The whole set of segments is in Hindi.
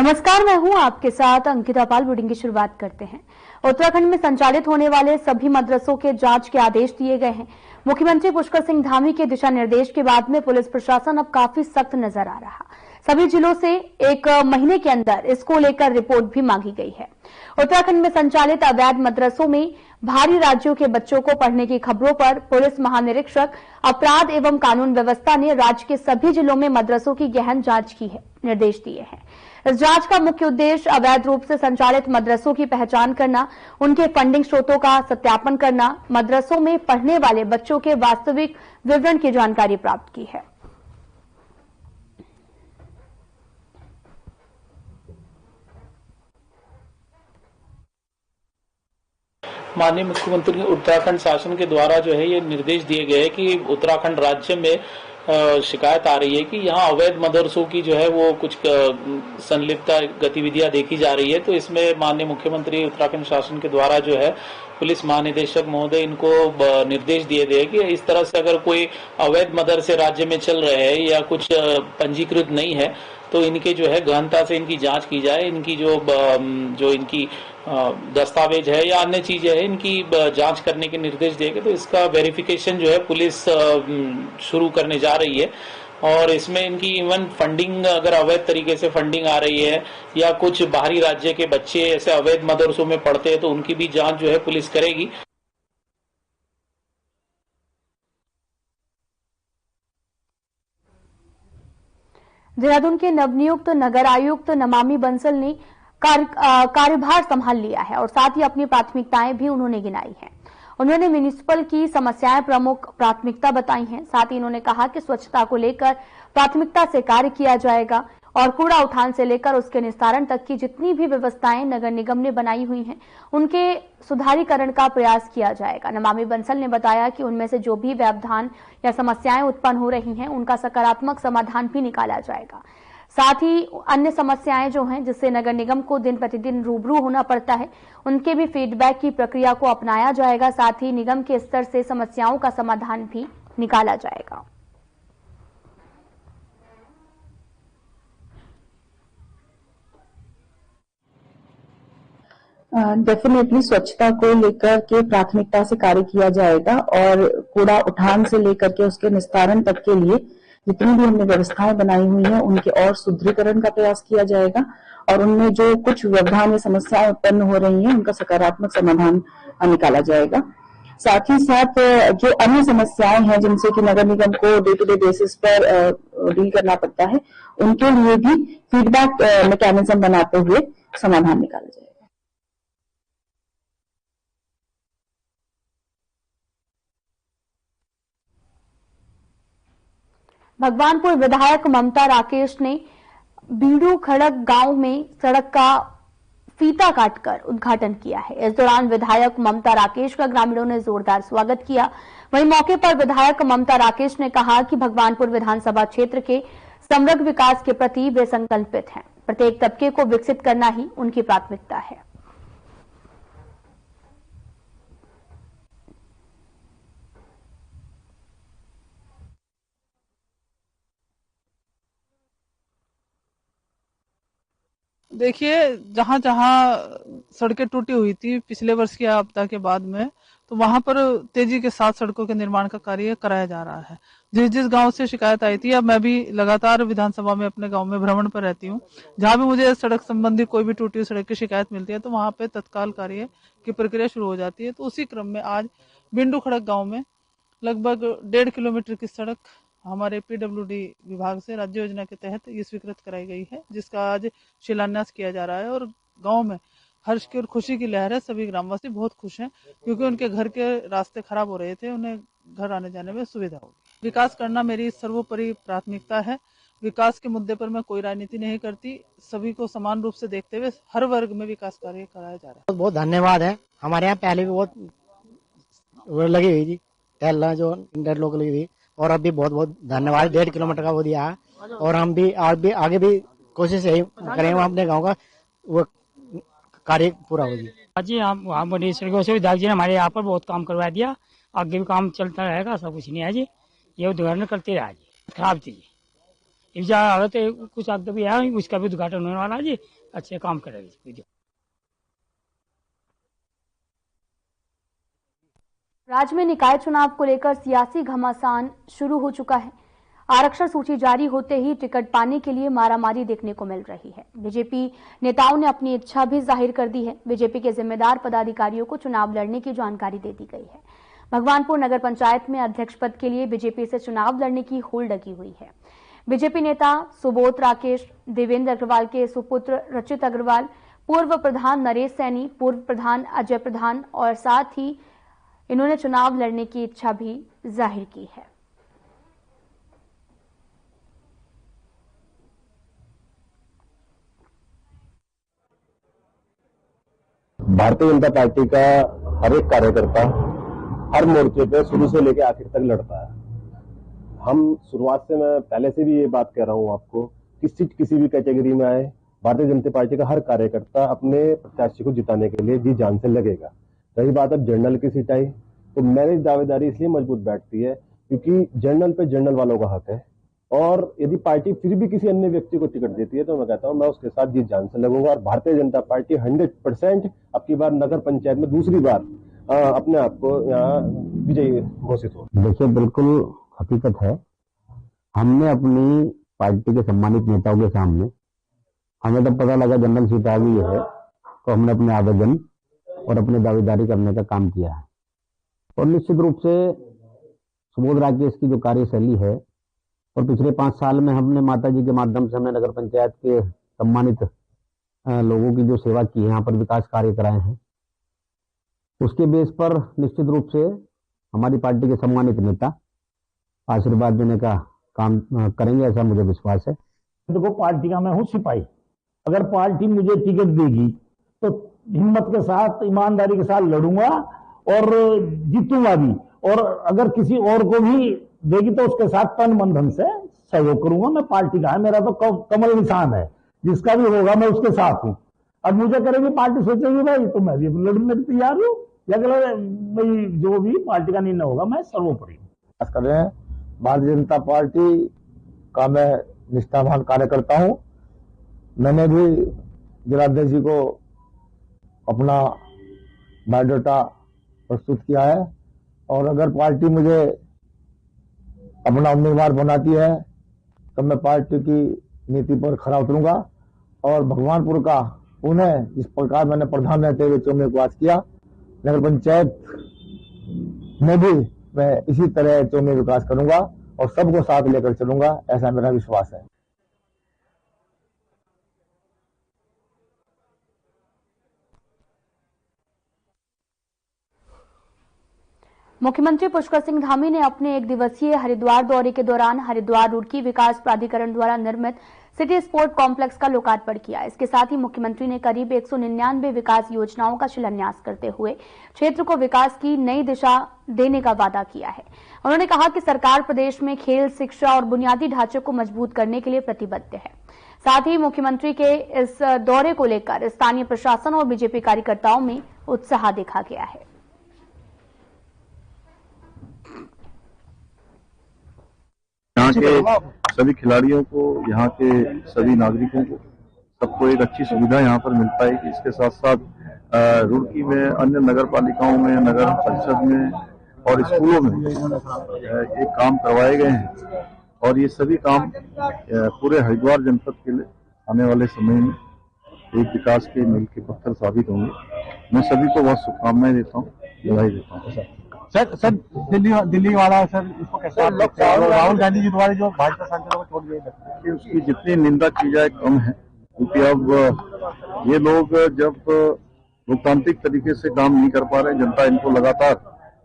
नमस्कार, मैं हूं आपके साथ अंकिता पाल। बुलेटिन की शुरुआत करते हैं। उत्तराखंड में संचालित होने वाले सभी मदरसों के जांच के आदेश दिए गए हैं। मुख्यमंत्री पुष्कर सिंह धामी के दिशा निर्देश के बाद में पुलिस प्रशासन अब काफी सख्त नजर आ रहा। सभी जिलों से 1 महीने के अंदर इसको लेकर रिपोर्ट भी मांगी गई है। उत्तराखंड में संचालित अवैध मदरसों में बाहरी राज्यों के बच्चों को पढ़ने की खबरों पर पुलिस महानिरीक्षक अपराध एवं कानून व्यवस्था ने राज्य के सभी जिलों में मदरसों की गहन जांच की है, निर्देश दिए हैं। इस जांच का मुख्य उद्देश्य अवैध रूप से संचालित मदरसों की पहचान करना, उनके फंडिंग स्रोतों का सत्यापन करना, मदरसों में पढ़ने वाले बच्चों के वास्तविक विवरण की जानकारी प्राप्त की है। माननीय मुख्यमंत्री उत्तराखंड शासन के द्वारा जो है ये निर्देश दिए गए कि उत्तराखंड राज्य में शिकायत आ रही है कि यहाँ अवैध मदरसों की जो है वो कुछ संलिप्त गतिविधियां देखी जा रही है। तो इसमें माननीय मुख्यमंत्री उत्तराखंड शासन के द्वारा जो है पुलिस महानिदेशक महोदय इनको निर्देश दिए गए कि इस तरह से अगर कोई अवैध मदरसे राज्य में चल रहे हैं या कुछ पंजीकृत नहीं है तो इनके जो है गहनता से इनकी जांच की जाए। इनकी जो इनकी दस्तावेज है या अन्य चीजें है इनकी जांच करने के निर्देश दिए गए। तो इसका वेरिफिकेशन जो है पुलिस शुरू करने जा रही है और इसमें इनकी इवन फंडिंग, अगर अवैध तरीके से फंडिंग आ रही है या कुछ बाहरी राज्य के बच्चे ऐसे अवैध मदरसों में पढ़ते हैं तो उनकी भी जांच जो है पुलिस करेगी। देहरादून के नवनियुक्त नगर आयुक्त नमामि बंसल ने कार्यभार संभाल लिया है और साथ ही अपनी प्राथमिकताएं भी उन्होंने गिनाई हैं। उन्होंने म्युनिसिपल की समस्याएं प्रमुख प्राथमिकता बताई हैं। साथ ही उन्होंने कहा कि स्वच्छता को लेकर प्राथमिकता से कार्य किया जाएगा और कूड़ा उठान से लेकर उसके निस्तारण तक की जितनी भी व्यवस्थाएं नगर निगम ने बनाई हुई हैं उनके सुधारीकरण का प्रयास किया जाएगा। नमामि बंसल ने बताया कि उनमें से जो भी व्यवधान या समस्याएं उत्पन्न हो रही हैं उनका सकारात्मक समाधान भी निकाला जाएगा। साथ ही अन्य समस्याएं जो हैं जिससे नगर निगम को दिन प्रतिदिन रूबरू होना पड़ता है उनके भी फीडबैक की प्रक्रिया को अपनाया जाएगा। साथ ही निगम के स्तर से समस्याओं का समाधान भी निकाला जाएगा। डेफिनेटली स्वच्छता को लेकर के प्राथमिकता से कार्य किया जाएगा और कूड़ा उठान से लेकर के उसके निस्तारण तक के लिए जितनी भी हमने व्यवस्थाएं बनाई हुई हैं उनके और सुदृढ़ीकरण का प्रयास किया जाएगा और उनमें जो कुछ व्यवधान या समस्याएं उत्पन्न हो रही हैं उनका सकारात्मक समाधान निकाला जाएगा। साथ ही साथ जो अन्य समस्याएं हैं जिनसे कि नगर निगम को डे टू डे बेसिस पर डील करना पड़ता है उनके लिए भी फीडबैक मैकेनिज्म बनाते हुए समाधान निकाला जाएगा। भगवानपुर विधायक ममता राकेश ने बीडू खड़क गांव में सड़क का फीता काटकर उद्घाटन किया है। इस दौरान विधायक ममता राकेश का ग्रामीणों ने जोरदार स्वागत किया। वहीं मौके पर विधायक ममता राकेश ने कहा कि भगवानपुर विधानसभा क्षेत्र के समग्र विकास के प्रति वे संकल्पित हैं। प्रत्येक तबके को विकसित करना ही उनकी प्राथमिकता है। देखिए, जहां जहां सड़कें टूटी हुई थी पिछले वर्ष की आपदा के बाद में, तो वहां पर तेजी के साथ सड़कों के निर्माण का कार्य कराया जा रहा है। जिस जिस गांव से शिकायत आई थी, अब मैं भी लगातार विधानसभा में अपने गांव में भ्रमण पर रहती हूँ। जहां भी मुझे सड़क संबंधी कोई भी टूटी हुई सड़क की शिकायत मिलती है तो वहां पे तत्काल कार्य की प्रक्रिया शुरू हो जाती है। तो उसी क्रम में आज बिंडू खड़क गाँव में लगभग 1.5 किलोमीटर की सड़क हमारे पीडब्ल्यूडी विभाग से राज्य योजना के तहत ये स्वीकृत कराई गई है, जिसका आज शिलान्यास किया जा रहा है और गांव में हर्ष की और खुशी की लहर है। सभी ग्रामवासी बहुत खुश हैं क्योंकि उनके घर के रास्ते खराब हो रहे थे, उन्हें घर आने जाने में सुविधा होगी। विकास करना मेरी सर्वोपरि प्राथमिकता है। विकास के मुद्दे पर मैं कोई राजनीति नहीं करती। सभी को समान रूप से देखते हुए हर वर्ग में विकास कार्य कराया जा रहा है। बहुत धन्यवाद है। हमारे यहाँ पहले भी बहुत लगी हुई थी, टहलना जो इंटरलॉक लगी थी और अभी बहुत बहुत धन्यवाद। 1.5 किलोमीटर का वो दिया है और हम भी आगे भी कोशिश यही करेंगे अपने गांव का वो कार्य पूरा होगी। जी हम विधायक जी ने हमारे यहाँ पर बहुत काम करवा दिया, आगे भी काम चलता रहेगा, सब कुछ नहीं है जी, ये उद्घाटन करते रहा जी। खराब थी जी, हालत कुछ आगे भी है, उसका भी उद्घाटन होने वाला जी। अच्छे काम करेगी। राज्य में निकाय चुनाव को लेकर सियासी घमासान शुरू हो चुका है। आरक्षण सूची जारी होते ही टिकट पाने के लिए मारामारी देखने को मिल रही है। बीजेपी नेताओं ने अपनी इच्छा भी जाहिर कर दी है। बीजेपी के जिम्मेदार पदाधिकारियों को चुनाव लड़ने की जानकारी दे दी गई है। भगवानपुर नगर पंचायत में अध्यक्ष पद के लिए बीजेपी से चुनाव लड़ने की होड़ लगी हुई है। बीजेपी नेता सुबोध राकेश, देवेंद्र अग्रवाल के सुपुत्र रचित अग्रवाल, पूर्व प्रधान नरेश सैनी, पूर्व प्रधान अजय प्रधान और साथ ही इन्होंने चुनाव लड़ने की इच्छा भी जाहिर की है। भारतीय जनता पार्टी का हर एक कार्यकर्ता हर मोर्चे पे शुरू से लेकर आखिर तक लड़ता है। हम शुरुआत से, मैं पहले से भी ये बात कह रहा हूं आपको, किसी भी कैटेगरी में आए, भारतीय जनता पार्टी का हर कार्यकर्ता अपने प्रत्याशी को जिताने के लिए जी जान से लगेगा। रही बात अब जनरल की सीट आई, तो मेरी दावेदारी इसलिए मजबूत बैठती है क्योंकि जनरल पे जनरल वालों का हक है, और यदि पार्टी फिर भी किसी अन्य व्यक्ति को टिकट देती है तो मैं कहता हूं मैं उसके साथ जी जान से लगूंगा। और भारतीय जनता पार्टी 100% अब की बार नगर पंचायत में दूसरी बार अपने आप को यहाँ विजयी घोषित हो। देखिए, बिल्कुल हकीकत है, हमने अपनी पार्टी के सम्मानित नेताओं के सामने, हमें जब पता लगा जनरल सीट आ गई है तो हमने अपने आवेदन और अपनी दावेदारी करने का काम किया है। और निश्चित रूप से सुबोध राकेश की जो कार्यशैली है, और पिछले 5 साल में हमने माता जी के माध्यम से हमने नगर पंचायत के सम्मानित लोगों की जो सेवा की है, यहाँ पर विकास कार्य कराए हैं, उसके बेस पर निश्चित रूप से हमारी पार्टी के सम्मानित नेता आशीर्वाद देने का काम करेंगे, ऐसा मुझे विश्वास है। देखो, पार्टी का मैं हूँ सिपाही। अगर पार्टी मुझे टिकट देगी तो हिम्मत के साथ, ईमानदारी के साथ लड़ूंगा और जीतूंगा भी, और अगर किसी और को भी देगी तो उसके साथ तन मन धन से सहयोग करूंगा। मैं पार्टी का है, मेरा तो कमल निशान है, जिसका भी होगा मैं उसके साथ हूं। अब मुझे करेगी पार्टी, सोचेगी भाई, तो मैं भी लड़ने के तैयार हूँ, या भाई जो भी पार्टी का निर्णय होगा मैं सर्वोपरि खास कर रहे हैं। भारतीय जनता पार्टी का मैं निष्ठावान कार्यकर्ता हूं। मैंने भी जिलाध्यक्ष जी को अपना बायोडाटा प्रस्तुत किया है, और अगर पार्टी मुझे अपना उम्मीदवार बनाती है तो मैं पार्टी की नीति पर खरा उतरूंगा। और भगवानपुर का पुनः जिस प्रकार मैंने प्रधान रहते हुए चौमे उपवास किया, नगर पंचायत में भी मैं इसी तरह चौमे विकास करूंगा और सबको साथ लेकर चलूंगा, ऐसा मेरा विश्वास है। मुख्यमंत्री पुष्कर सिंह धामी ने अपने 1 दिवसीय हरिद्वार दौरे के दौरान हरिद्वार रुड़की विकास प्राधिकरण द्वारा निर्मित सिटी स्पोर्ट कॉम्प्लेक्स का लोकार्पण किया। इसके साथ ही मुख्यमंत्री ने करीब 199 विकास योजनाओं का शिलान्यास करते हुए क्षेत्र को विकास की नई दिशा देने का वादा किया है। उन्होंने कहा कि सरकार प्रदेश में खेल, शिक्षा और बुनियादी ढांचे को मजबूत करने के लिए प्रतिबद्ध है। साथ ही मुख्यमंत्री के इस दौरे को लेकर स्थानीय प्रशासन और बीजेपी कार्यकर्ताओं में उत्साह देखा गया है। यहाँ के सभी खिलाड़ियों को, यहाँ के सभी नागरिकों को, सबको एक अच्छी सुविधा यहाँ पर मिल पाएगी। इसके साथ साथ रुड़की में, अन्य नगर पालिकाओं में, नगर परिषद में और स्कूलों में ये काम करवाए गए हैं, और ये सभी काम पूरे हरिद्वार जनपद के लिए आने वाले समय में एक विकास के मील के पत्थर साबित होंगे। मैं सभी को बहुत शुभकामनाएं देता हूँ, बधाई देता हूँ। सर दिल्ली वाला सर, इसको कैसे राहुल गांधी जी द्वारा जो भाजपा सांसदों को छोड़ दिए जाते, उसकी जितनी निंदा की जाए कम है, क्योंकि अब ये लोग जब लोकतांत्रिक तरीके से काम नहीं कर पा रहे, जनता इनको लगातार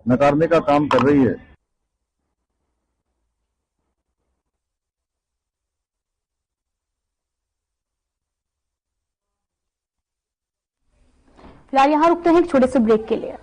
नकारने का काम कर रही है। फिलहाल यहाँ रुकते हैं एक छोटे से ब्रेक के लिए।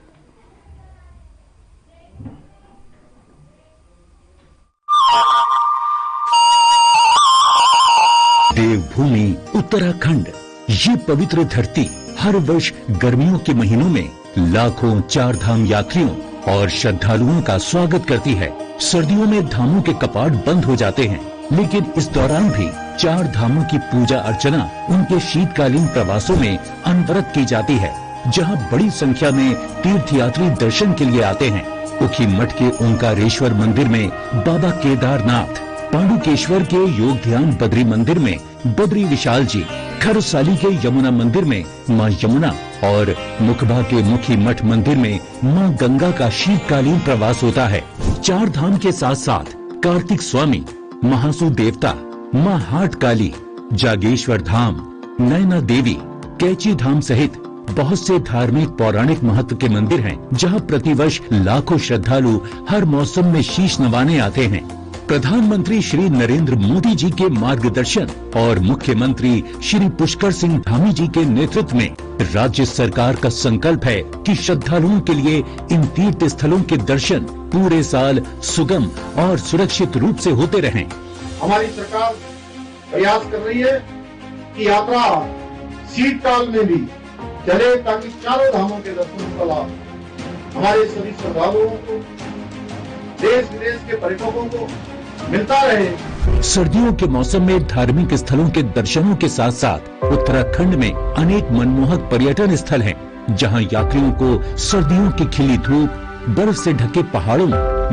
देवभूमि उत्तराखंड, ये पवित्र धरती हर वर्ष गर्मियों के महीनों में लाखों 4 धाम यात्रियों और श्रद्धालुओं का स्वागत करती है। सर्दियों में धामों के कपाट बंद हो जाते हैं, लेकिन इस दौरान भी चार धामों की पूजा अर्चना उनके शीतकालीन प्रवासों में अनवरत की जाती है, जहां बड़ी संख्या में तीर्थयात्री दर्शन के लिए आते हैं। उखी मठ के ओंकारेश्वर मंदिर में बाबा केदारनाथ, पांडुकेश्वर के योग ध्यान बद्री मंदिर में बद्री विशाल जी, खरसाली के यमुना मंदिर में मां यमुना और मुखबा के मुखी मठ मंदिर में मां गंगा का शीतकालीन प्रवास होता है। चार धाम के साथ साथ कार्तिक स्वामी, महासू देवता, मां हाट काली, जागेश्वर धाम, नैना देवी, कैची धाम सहित बहुत से धार्मिक पौराणिक महत्व के मंदिर हैं, जहां प्रतिवर्ष लाखों श्रद्धालु हर मौसम में शीश नवाने आते हैं। प्रधानमंत्री श्री नरेंद्र मोदी जी के मार्गदर्शन और मुख्यमंत्री श्री पुष्कर सिंह धामी जी के नेतृत्व में राज्य सरकार का संकल्प है कि श्रद्धालुओं के लिए इन तीर्थ स्थलों के दर्शन पूरे साल सुगम और सुरक्षित रूप से होते रहें। हमारी सरकार प्रयास कर रही है कि यात्रा शीतकाल में भी चले, ताकि चारों धामों के दर्शन का लाभ हमारे सभी श्रद्धालुओं को, देश विदेश के पर्यटकों को मिलता रहे। सर्दियों के मौसम में धार्मिक स्थलों के दर्शनों के साथ साथ उत्तराखंड में अनेक मनमोहक पर्यटन स्थल हैं, जहां यात्रियों को सर्दियों की खिली धूप, बर्फ से ढके पहाड़ों,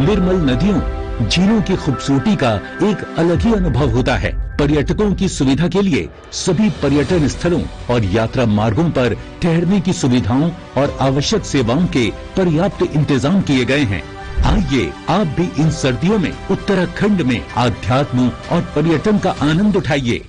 निर्मल नदियों, झीलों की खूबसूरती का एक अलग ही अनुभव होता है। पर्यटकों की सुविधा के लिए सभी पर्यटन स्थलों और यात्रा मार्गों पर ठहरने की सुविधाओं और आवश्यक सेवाओं के पर्याप्त इंतजाम किए गए हैं। आइए आप भी इन सर्दियों में उत्तराखंड में आध्यात्म और पर्यटन का आनंद उठाइए।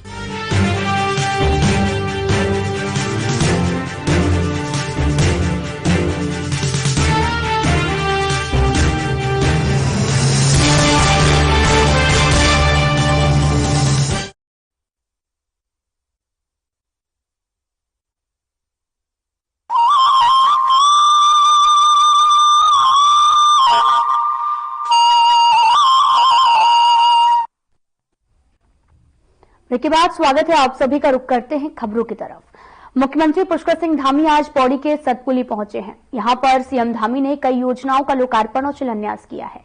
ब्रेक के बाद स्वागत है आप सभी का। रुख करते हैं खबरों की तरफ। मुख्यमंत्री पुष्कर सिंह धामी आज पौड़ी के सतपुली पहुंचे हैं। यहां पर सीएम धामी ने कई योजनाओं का लोकार्पण और शिलान्यास किया है,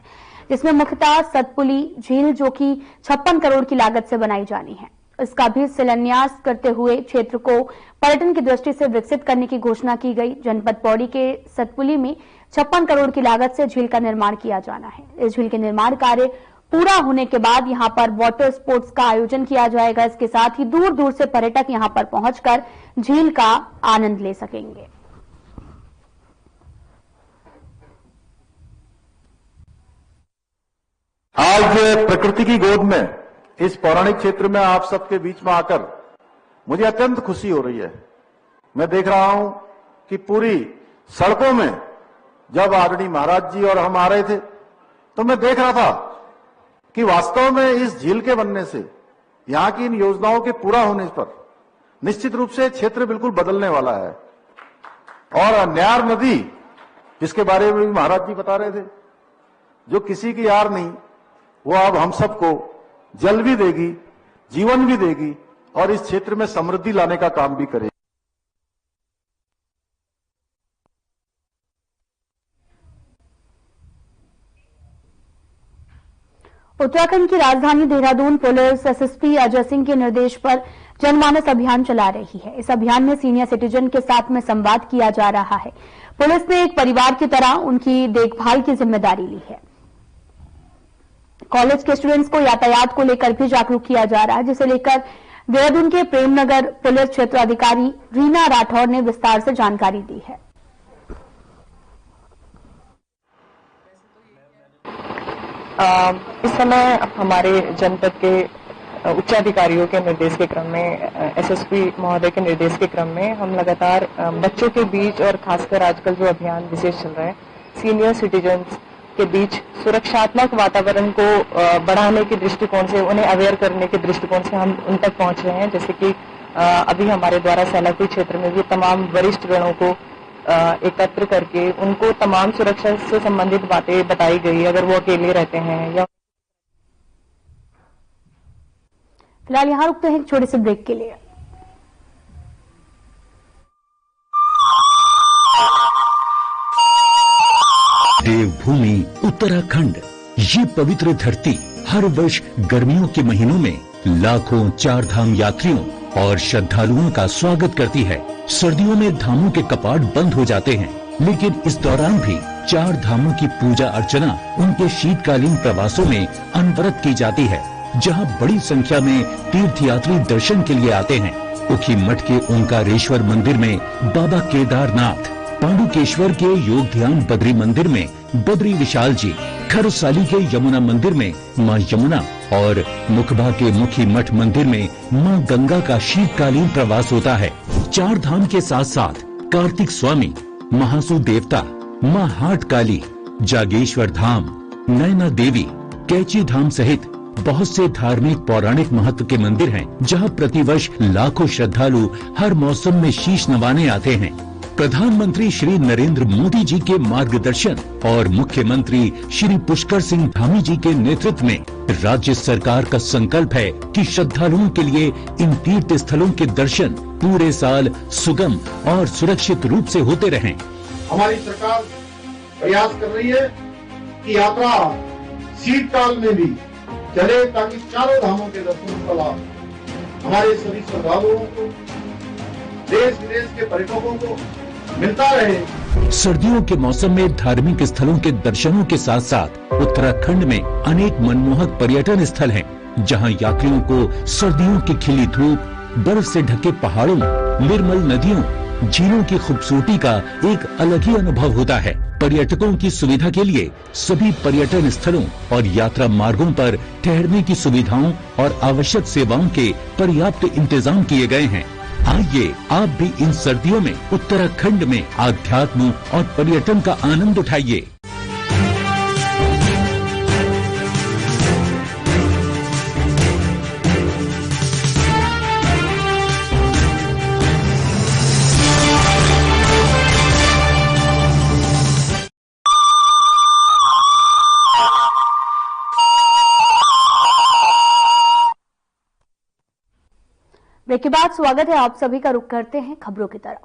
जिसमें मुख्यतः सतपुली झील जो कि 56 करोड़ की लागत से बनाई जानी है, इसका भी शिलान्यास करते हुए क्षेत्र को पर्यटन की दृष्टि से विकसित करने की घोषणा की गई। जनपद पौड़ी के सतपुली में 56 करोड़ की लागत से झील का निर्माण किया जाना है। इस झील के निर्माण कार्य पूरा होने के बाद यहां पर वाटर स्पोर्ट्स का आयोजन किया जाएगा। इसके साथ ही दूर दूर से पर्यटक यहां पर पहुंचकर झील का आनंद ले सकेंगे। आज प्रकृति की गोद में इस पौराणिक क्षेत्र में आप सबके बीच में आकर मुझे अत्यंत खुशी हो रही है। मैं देख रहा हूं कि पूरी सड़कों में जब आदरणीय महाराज जी और हम आ रहे थे तो मैं देख रहा था कि वास्तव में इस झील के बनने से, यहां की इन योजनाओं के पूरा होने पर निश्चित रूप से क्षेत्र बिल्कुल बदलने वाला है। और न्यार नदी, जिसके बारे में भी महाराज जी बता रहे थे, जो किसी की यार नहीं, वो अब हम सबको जल भी देगी, जीवन भी देगी और इस क्षेत्र में समृद्धि लाने का काम भी करेगी। उत्तराखंड की राजधानी देहरादून पुलिस एसएसपी अजय सिंह के निर्देश पर जनमानस अभियान चला रही है। इस अभियान में सीनियर सिटीजन के साथ में संवाद किया जा रहा है। पुलिस ने एक परिवार की तरह उनकी देखभाल की जिम्मेदारी ली है। कॉलेज के स्टूडेंट्स को यातायात को लेकर भी जागरूक किया जा रहा है, जिसे लेकर देहरादून के प्रेमनगर पुलिस क्षेत्र अधिकारी रीना राठौर ने विस्तार से जानकारी दी है। इस समय हमारे जनपद के उच्चाधिकारियों के निर्देश के क्रम में, एसएसपी महोदय के निर्देश के क्रम में हम लगातार बच्चों के बीच और खासकर आजकल जो अभियान विशेष चल रहा है, सीनियर सिटीजन्स के बीच सुरक्षात्मक वातावरण को बढ़ाने के दृष्टिकोण से, उन्हें अवेयर करने के दृष्टिकोण से हम उन तक पहुंच रहे हैं। जैसे कि अभी हमारे द्वारा सैलाकुई क्षेत्र में भी तमाम वरिष्ठ गणों को एकत्र करके उनको तमाम सुरक्षा से संबंधित बातें बताई गई, अगर वो अकेले रहते हैं या। फिलहाल यहां रुकते हैं छोटे से ब्रेक के लिए। देवभूमि उत्तराखंड, ये पवित्र धरती हर वर्ष गर्मियों के महीनों में लाखों चार धाम यात्रियों और श्रद्धालुओं का स्वागत करती है। सर्दियों में धामों के कपाट बंद हो जाते हैं, लेकिन इस दौरान भी चार धामों की पूजा अर्चना उनके शीतकालीन प्रवासों में अनवरत की जाती है, जहां बड़ी संख्या में तीर्थयात्री दर्शन के लिए आते हैं। उखी मठ के ओंकारेश्वर मंदिर में बाबा केदारनाथ, पांडुकेश्वर के योग ध्यान बद्री मंदिर में बद्री विशाल जी, खरसाली के यमुना मंदिर में मां यमुना और मुखबा के मुखी मठ मंदिर में मां गंगा का शीतकालीन प्रवास होता है। चार धाम के साथ साथ कार्तिक स्वामी, महासु देवता, मां हाट काली, जागेश्वर धाम, नैना देवी, कैची धाम सहित बहुत से धार्मिक पौराणिक महत्व के मंदिर हैं, जहां प्रतिवर्ष लाखों श्रद्धालु हर मौसम में शीश नवाने आते हैं। प्रधानमंत्री श्री नरेंद्र मोदी जी के मार्गदर्शन और मुख्यमंत्री श्री पुष्कर सिंह धामी जी के नेतृत्व में राज्य सरकार का संकल्प है कि श्रद्धालुओं के लिए इन तीर्थ स्थलों के दर्शन पूरे साल सुगम और सुरक्षित रूप से होते रहें। हमारी सरकार प्रयास कर रही है कि यात्रा शीतकाल में भी चले, ताकि चारों धामों के दर्शन का लाभ हमारे सभी श्रद्धालुओं को, देश विदेश के पर्यटकों को मिलता रहे। सर्दियों के मौसम में धार्मिक स्थलों के दर्शनों के साथ साथ उत्तराखंड में अनेक मनमोहक पर्यटन स्थल हैं, जहां यात्रियों को सर्दियों की खिली धूप, बर्फ से ढके पहाड़ों, निर्मल नदियों, झीलों की खूबसूरती का एक अलग ही अनुभव होता है। पर्यटकों की सुविधा के लिए सभी पर्यटन स्थलों और यात्रा मार्गों पर ठहरने की सुविधाओं और आवश्यक सेवाओं के पर्याप्त इंतजाम किए गए हैं। आइए आप भी इन सर्दियों में उत्तराखंड में आध्यात्म और पर्यटन का आनंद उठाइए। ब्रेक के बाद स्वागत है आप सभी का। रुख करते हैं खबरों की तरफ।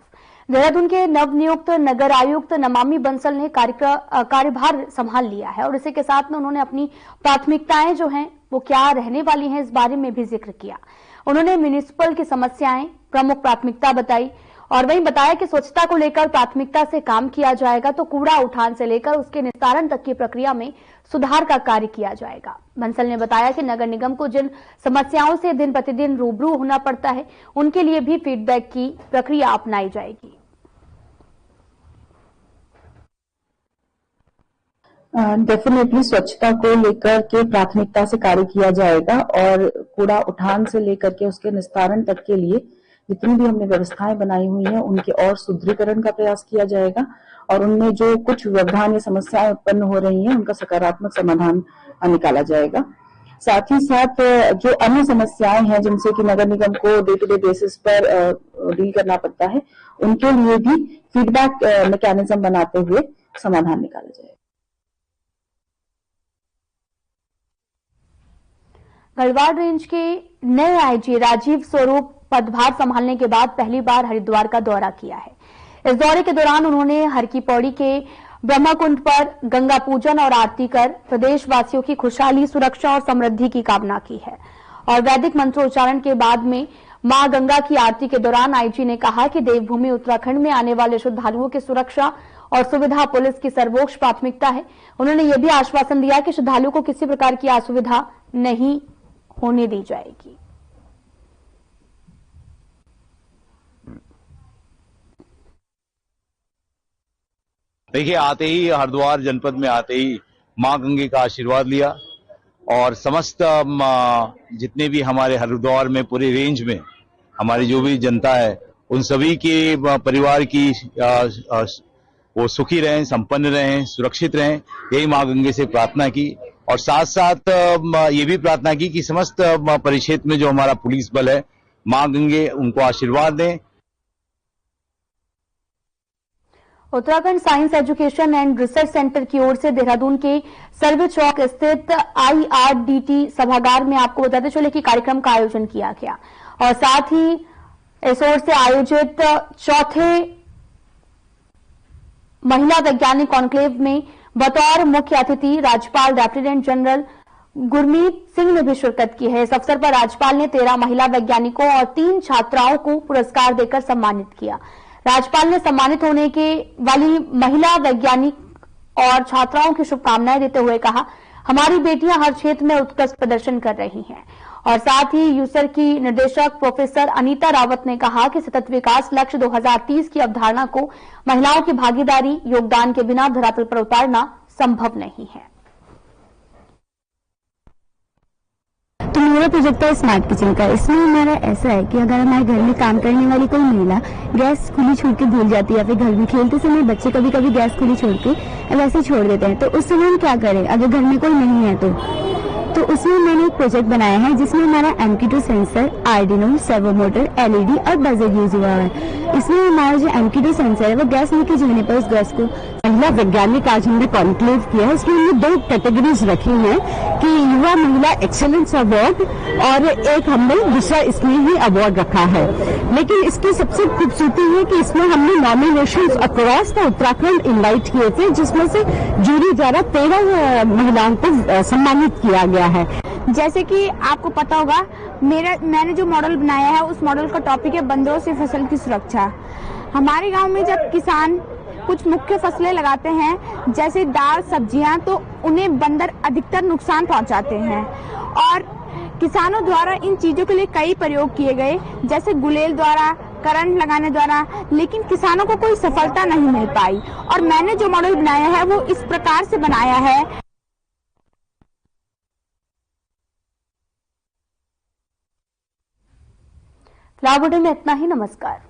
देहरादून के नवनियुक्त नगर आयुक्त नमामि बंसल ने कार्यभार संभाल लिया है और इसी के साथ में उन्होंने अपनी प्राथमिकताएं जो हैं वो क्या रहने वाली हैं इस बारे में भी जिक्र किया। उन्होंने म्युनिसिपल की समस्याएं प्रमुख प्राथमिकता बताई और वहीं बताया कि स्वच्छता को लेकर प्राथमिकता से काम किया जाएगा, तो कूड़ा उठान से लेकर उसके निस्तारण तक की प्रक्रिया में सुधार का कार्य किया जाएगा। बंसल ने बताया कि नगर निगम को जिन समस्याओं से दिन प्रतिदिन रूबरू होना पड़ता है, उनके लिए भी फीडबैक की प्रक्रिया अपनाई जाएगी। डेफिनेटली स्वच्छता को लेकर के प्राथमिकता से कार्य किया जाएगा और कूड़ा उठान से लेकर के उसके निस्तारण तक के लिए जितनी भी हमने व्यवस्थाएं बनाई हुई हैं उनके और सुदृढ़ीकरण का प्रयास किया जाएगा और उनमें जो कुछ व्यवधान या समस्याएं उत्पन्न हो रही हैं उनका सकारात्मक समाधान निकाला जाएगा। साथ ही साथ जो अन्य समस्याएं हैं जिनसे कि नगर निगम को डे टू डे बेसिस पर डील करना पड़ता है, उनके लिए भी फीडबैक मैकेनिज्म बनाते हुए समाधान निकाला जाएगा। गढ़वाल रेंज के नए आईजी राजीव स्वरूप पदभार संभालने के बाद पहली बार हरिद्वार का दौरा किया है। इस दौरे के दौरान उन्होंने हर की पौड़ी के ब्रह्मकुंड पर गंगा पूजन और आरती कर प्रदेशवासियों की खुशहाली, सुरक्षा और समृद्धि की कामना की है और वैदिक मंत्रोच्चारण के बाद में मां गंगा की आरती के दौरान आईजी ने कहा कि देवभूमि उत्तराखंड में आने वाले श्रद्धालुओं की सुरक्षा और सुविधा पुलिस की सर्वोच्च प्राथमिकता है। उन्होंने यह भी आश्वासन दिया कि श्रद्धालुओं को किसी प्रकार की असुविधा नहीं होने दी जाएगी। देखिए, आते ही हरिद्वार जनपद में आते ही मां गंगे का आशीर्वाद लिया और समस्त जितने भी हमारे हरिद्वार में पूरे रेंज में हमारी जो भी जनता है उन सभी के परिवार की वो सुखी रहें, संपन्न रहें, सुरक्षित रहें, यही मां गंगे से प्रार्थना की और साथ साथ ये भी प्रार्थना की कि समस्त परिक्षेत्र में जो हमारा पुलिस बल है मां गंगे उनको आशीर्वाद दें। Uttarakhand science education and research centre की ओर से देहरादून के सर्वे चौक स्थित IRDT सभागार में आपको बताते चले कि कार्यक्रम का आयोजन किया गया और साथ ही इस ओर से आयोजित चौथे महिला वैज्ञानिक कॉन्क्लेव में बतौर मुख्य अतिथि राज्यपाल लेफ्टिनेंट जनरल गुरमीत सिंह ने भी शिरकत की है। इस अवसर पर राज्यपाल ने 13 महिला वैज्ञानिकों और 3 छात्राओं को पुरस्कार देकर सम्मानित किया। राज्यपाल ने सम्मानित होने के वाली महिला वैज्ञानिक और छात्राओं की शुभकामनाएं देते हुए कहा, हमारी बेटियां हर क्षेत्र में उत्कृष्ट प्रदर्शन कर रही हैं। और साथ ही यूसर की निदेशक प्रोफेसर अनीता रावत ने कहा कि सतत विकास लक्ष्य 2030 की अवधारणा को महिलाओं की भागीदारी योगदान के बिना धरातल पर उतारना संभव नहीं है। तो मेरा प्रोजेक्ट है स्मार्ट किचन का। इसमें हमारा ऐसा है कि अगर हमारे घर में काम करने वाली कोई महिला गैस खुली छोड़ के भूल जाती है या फिर घर में खेलते समय बच्चे कभी कभी गैस खुली छोड़ के वैसे छोड़ देते हैं, तो उस समय हम क्या करें अगर घर में कोई नहीं है तो उसमें मैंने एक प्रोजेक्ट बनाया है जिसमें हमारा MQ2 sensor, Arduino, servo motor, LED और बजर यूज हुआ है। इसमें हमारा जो MQ2 सेंसर है वो गैस लीकेज होने पर उस गैस को महिला वैज्ञानिक आज हमने कॉन्क्लेव किया है। इसमें हमने 2 कैटेगरीज रखी हैं कि युवा महिला एक्सेलेंस अवार्ड और एक हमने दूसरा इसमें ही अवार्ड रखा है। लेकिन इसकी सबसे खूबसूरती है कि इसमें हमने nominations across the Uttarakhand invite किए थे, जिसमें से जूरी द्वारा 13 महिलाओं को सम्मानित किया गया है। जैसे कि आपको पता होगा मैंने जो मॉडल बनाया है उस मॉडल का टॉपिक है बंदरों से फसल की सुरक्षा। हमारे गांव में जब किसान कुछ मुख्य फसलें लगाते हैं जैसे दाल, सब्जियां, तो उन्हें बंदर अधिकतर नुकसान पहुंचाते हैं और किसानों द्वारा इन चीजों के लिए कई प्रयोग किए गए जैसे गुलेल द्वारा, करंट लगाने द्वारा, लेकिन किसानों को कोई सफलता नहीं मिल पाई। और मैंने जो मॉडल बनाया है वो इस प्रकार से बनाया है। फिलहाल बुलेटिन में इतना ही। नमस्कार।